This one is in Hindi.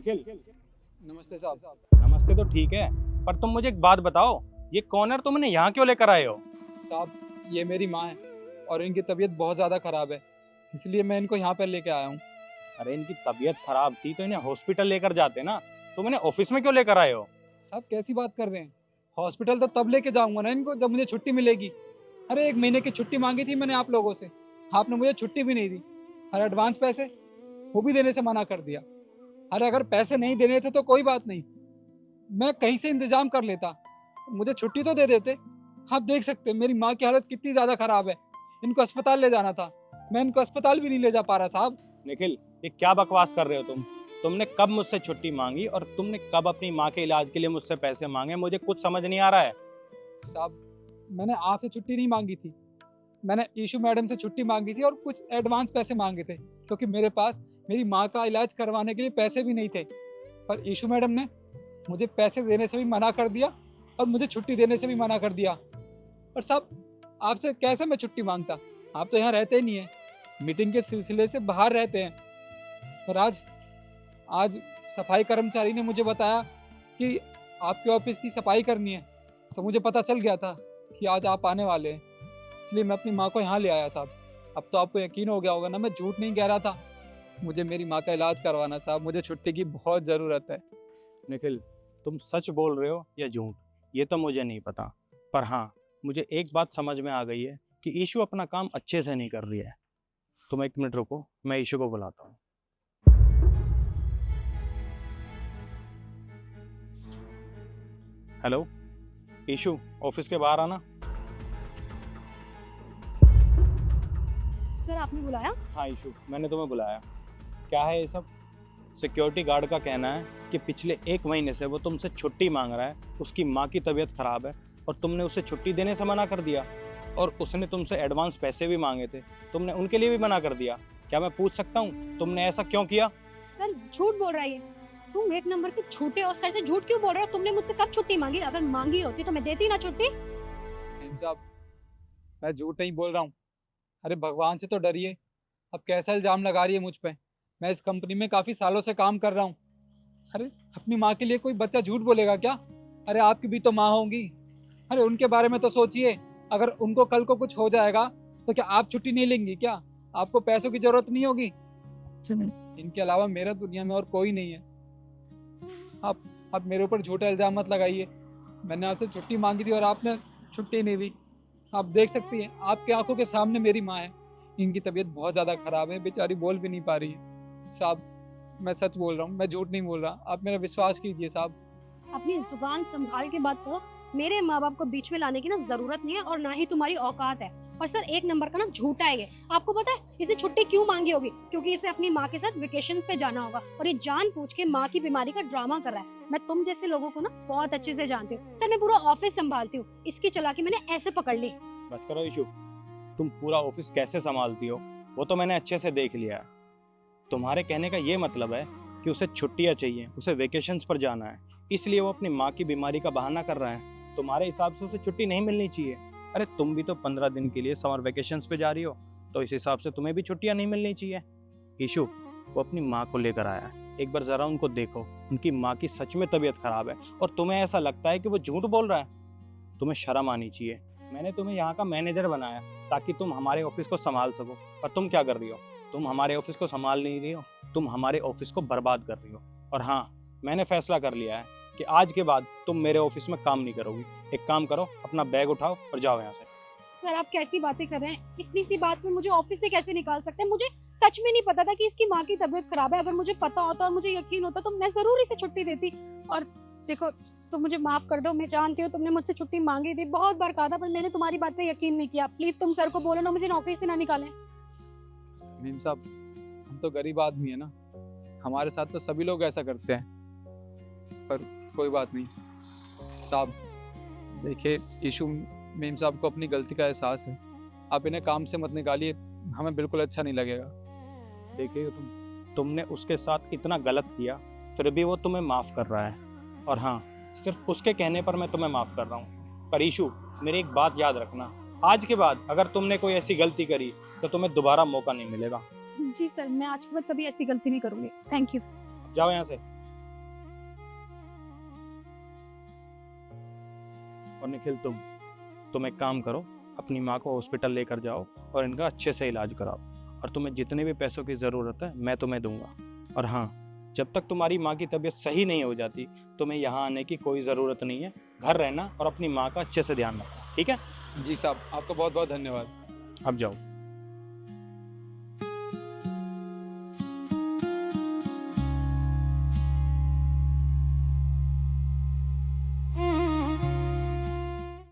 निखिल, नमस्ते साहब। नमस्ते तो ठीक है, पर तुम मुझे एक बात बताओ, ये कॉर्नर तुमने यहाँ क्यों लेकर आए हो? साहब, ये मेरी माँ है और इनकी तबीयत बहुत ज़्यादा ख़राब है, इसलिए मैं इनको यहाँ पर लेके आया हूँ। अरे इनकी तबीयत खराब थी तो इन्हें हॉस्पिटल लेकर जाते ना, तुम इन्हें ऑफिस में क्यों लेकर आए हो? साहब कैसी बात कर रहे हैं? हॉस्पिटल तो तब लेके जाऊँगा ना इनको जब मुझे छुट्टी मिलेगी। अरे 1 महीने की छुट्टी मांगी थी मैंने आप लोगों से, आपने मुझे छुट्टी भी नहीं दी। और एडवांस पैसे, वो भी देने से मना कर दिया। अरे अगर पैसे नहीं देने थे तो कोई बात नहीं, मैं कहीं से इंतज़ाम कर लेता, मुझे छुट्टी तो दे देते। आप देख सकते हैं मेरी माँ की हालत कितनी ज़्यादा ख़राब है, इनको अस्पताल ले जाना था, मैं इनको अस्पताल भी नहीं ले जा पा रहा साहब। निखिल, ये क्या बकवास कर रहे हो तुम? तुमने कब मुझसे छुट्टी मांगी और तुमने कब अपनी माँ के इलाज के लिए मुझसे पैसे मांगे? मुझे कुछ समझ नहीं आ रहा है। साहब, मैंने आपसे छुट्टी नहीं मांगी थी, मैंने ईशू मैडम से छुट्टी मांगी थी और कुछ एडवांस पैसे मांगे थे, क्योंकि मेरे पास मेरी माँ का इलाज करवाने के लिए पैसे भी नहीं थे। पर ईशू मैडम ने मुझे पैसे देने से भी मना कर दिया और मुझे छुट्टी देने से भी मना कर दिया। और साहब, आपसे कैसे मैं छुट्टी मांगता? आप तो यहाँ रहते ही नहीं हैं, मीटिंग के सिलसिले से बाहर रहते हैं। और आज आज सफाई कर्मचारी ने मुझे बताया कि आपके ऑफिस की सफाई करनी है, तो मुझे पता चल गया था कि आज आप आने वाले हैं, इसलिए मैं अपनी माँ को यहाँ ले आया साहब। अब तो आपको यकीन हो गया होगा ना, मैं झूठ नहीं कह रहा था। मुझे मेरी माँ का इलाज करवाना साहब, मुझे छुट्टी की बहुत ज़रूरत है। निखिल, तुम सच बोल रहे हो या झूठ, ये तो मुझे नहीं पता। पर हाँ, मुझे एक बात समझ में आ गई है कि ईशू अपना काम अच्छे से नहीं कर रही है। तुम 1 मिनट रुको, मैं ईशू को बुलाता हूँ। हेलो ईशू, ऑफिस के बाहर आना। सर आपने बुलाया? हाँ ईशू, मैंने तुम्हें बुलाया। क्या है ये सब? सिक्योरिटी गार्ड का कहना है कि पिछले 1 महीने से वो तुमसे छुट्टी मांग रहा है, उसकी माँ की तबीयत खराब है और तुमने उसे छुट्टी देने से मना कर दिया। और उसने तुमसे एडवांस पैसे भी मांगे थे, तुमने उनके लिए भी मना कर दिया। क्या मैं पूछ सकता हूँ तुमने ऐसा क्यों किया? सर झूठ बोल रहा है ये। तुम 1 नंबर के झूठे और सर से झूठ क्यों बोल रहे हो? तुमने मुझसे कब छुट्टी मांगी? अगर मांगी होती तो मैं देती ना छुट्टी। नहीं साहब, मैं झूठ नहीं बोल रहा हूँ। अरे भगवान से तो डरिए, अब कैसा इल्ज़ाम लगा रही है मुझ पे? मैं इस कंपनी में काफ़ी सालों से काम कर रहा हूँ। अरे अपनी माँ के लिए कोई बच्चा झूठ बोलेगा क्या? अरे आपकी भी तो माँ होंगी, अरे उनके बारे में तो सोचिए। अगर उनको कल को कुछ हो जाएगा तो क्या आप छुट्टी नहीं लेंगी क्या? आपको पैसों की जरूरत नहीं होगी? इनके अलावा मेरा दुनिया में और कोई नहीं है। आप मेरे ऊपर झूठा इल्ज़ाम मत लगाइए। मैंने आपसे छुट्टी मांगी थी और आपने छुट्टी नहीं दी। आप देख सकती हैं, आपके आंखों के सामने मेरी माँ है, इनकी तबीयत बहुत ज़्यादा ख़राब है, बेचारी बोल भी नहीं पा रही है। साहब, मैं सच बोल रहा हूँ, मैं झूठ नहीं बोल रहा, आप मेरा विश्वास कीजिए साहब। अपनी जुबान संभाल के बात करो। मेरे माँ बाप को बीच में लाने की ना जरूरत नहीं है और ना ही तुम्हारी औकात है। और सर 1 नंबर का ना झूठा है ये। आपको पता है इसे छुट्टी क्यों मांगी होगी? क्योंकि इसे अपनी माँ के साथ वेकेशंस पे जाना होगा और ये जानबूझ के माँ की बीमारी का ड्रामा कर रहा है। मैं तुम जैसे लोगों को ना बहुत अच्छे से जानती हूँ सर, मैं पूरा ऑफिस संभालती हूँ, इसकी चालाकी मैंने ऐसे पकड़ ली। बस करो ईशू, तुम पूरा ऑफिस कैसे संभालती हो वो तो मैंने अच्छे से देख लिया है। तुम्हारे कहने का ये मतलब है कि उसे छुट्टियां चाहिए, उसे वेकेशंस पर जाना है, इसलिए वो अपनी माँ की बीमारी का बहाना कर रहा है। तुम्हारे हिसाब से उसे छुट्टी नहीं मिलनी चाहिए। अरे तुम भी तो 15 दिन के लिए समर वेकेशंस पे जा रही हो, तो इस हिसाब से तुम्हें भी छुट्टियां नहीं मिलनी चाहिए। ईशू, वो अपनी माँ को लेकर आया है, एक बार जरा उनको देखो। उनकी माँ की सच में तबीयत खराब है और तुम्हें ऐसा लगता है कि वो झूठ बोल रहा है। तुम्हें शर्म आनी चाहिए। मैंने तुम्हें यहाँ का मैनेजर बनाया ताकि तुम हमारे ऑफिस को संभाल सको, पर तुम क्या कर रही हो? तुम हमारे ऑफिस को संभाल नहीं रही हो, तुम हमारे ऑफिस को बर्बाद कर रही हो। और हाँ, मैंने फैसला कर लिया है कि आज के बाद तुम मेरे ऑफिस में काम नहीं करोगी। एक काम करो, अपना बैग उठाओ और जाओ यहाँ से। सर आप कैसी बातें कर रहे हैं? इतनी सी बात में मुझे ऑफिस से कैसे निकाल सकते हैं? मुझे सच में नहीं पता था कि इसकी माँ की तबीयत खराब है। अगर मुझे पता होता और मुझे यकीन होता तो मैं जरूर इसे छुट्टी देती। और देखो, तुम मुझे माफ कर दो, मैं जानती हूँ तुमने मुझसे छुट्टी मांगी थी, बहुत बार कहा था, पर मैंने तुम्हारी बात पे यकीन नहीं किया। प्लीज तुम सर को बोलो ना, मुझे नौकरी से ना निकालें। मीम साहब, हम तो गरीब आदमी है ना, हमारे साथ तो सभी लोग ऐसा करते हैं, पर कोई बात नहीं साहब। देखिए इशू मीम साहब को अपनी गलती का एहसास है, आप इन्हें काम से मत निकालिए, हमें बिल्कुल अच्छा नहीं लगेगा। देखिए तुमने उसके साथ इतना गलत किया, फिर भी वो तुम्हें माफ कर रहा है। और हाँ, सिर्फ उसके कहने पर मैं तुम्हें माफ कर रहा हूँ। पर ईशू, मेरी एक बात याद रखना, आज के बाद अगर तुमने कोई ऐसी गलती करी तो तुम्हें दोबारा मौका नहीं मिलेगा। जी सर, मैं आज के बाद कभी ऐसी गलती नहीं करूंगी। Thank you. जाओ यहाँ से। और निखिल तुम एक काम करो, अपनी माँ को हॉस्पिटल लेकर जाओ और इनका अच्छे से इलाज कराओ, और तुम्हें जितने भी पैसों की ज़रूरत है मैं तुम्हें दूंगा। और हाँ, जब तक तुम्हारी माँ की तबीयत सही नहीं हो जाती तुम्हें यहाँ आने की कोई ज़रूरत नहीं है। घर रहना और अपनी माँ का अच्छे से ध्यान रखना, ठीक है? जी साहब, आपका बहुत बहुत धन्यवाद। अब जाओ।